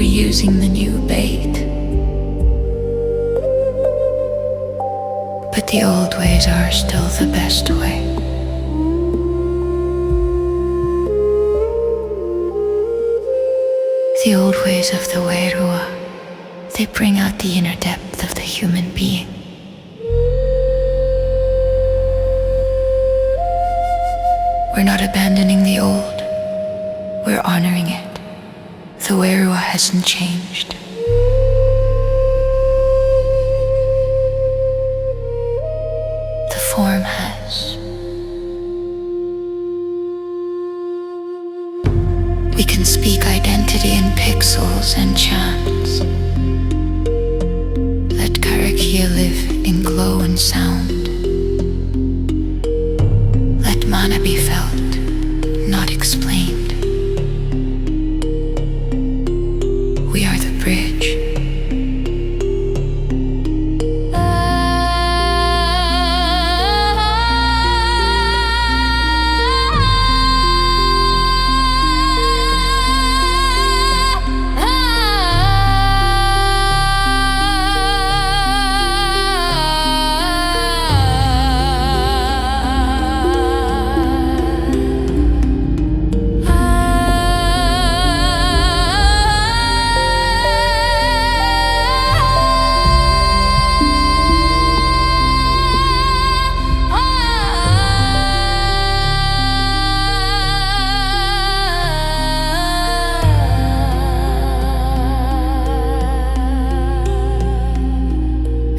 using the new bait. But the old ways are still the best way. The old ways of the wairua, they bring out the inner depth of the human being. We're not abandoning the old, we're honoring it. The wairua hasn't changed. The form has. We can speak identity in pixels and chants. Let Karakia live in glow and sound. Let mana be felt, not explained. We are the bridge.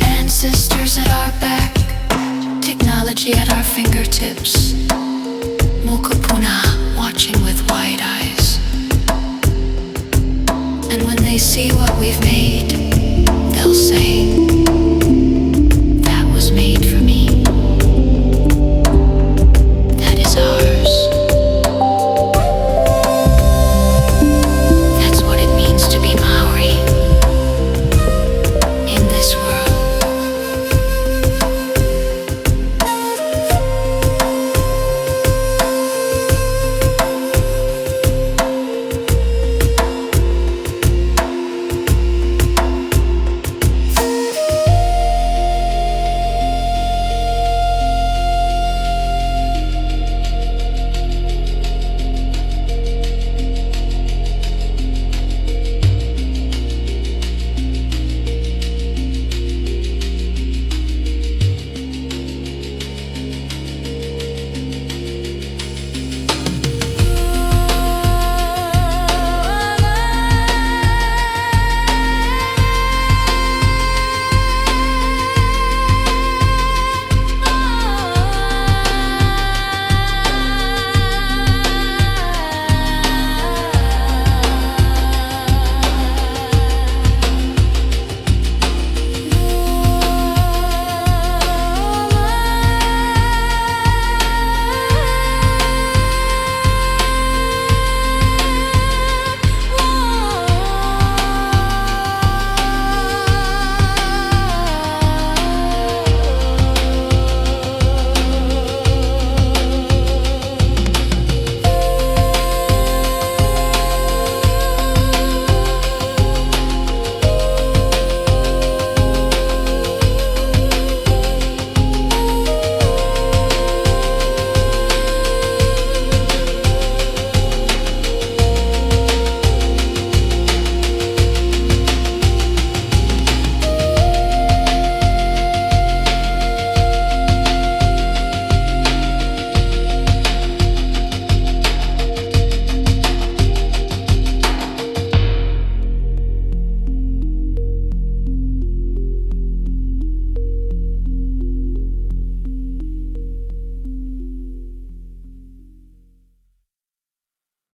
Ancestors at our back, technology at our fingertips. Mokopuna watching with wide eyes. And when they see what we've made, they'll say,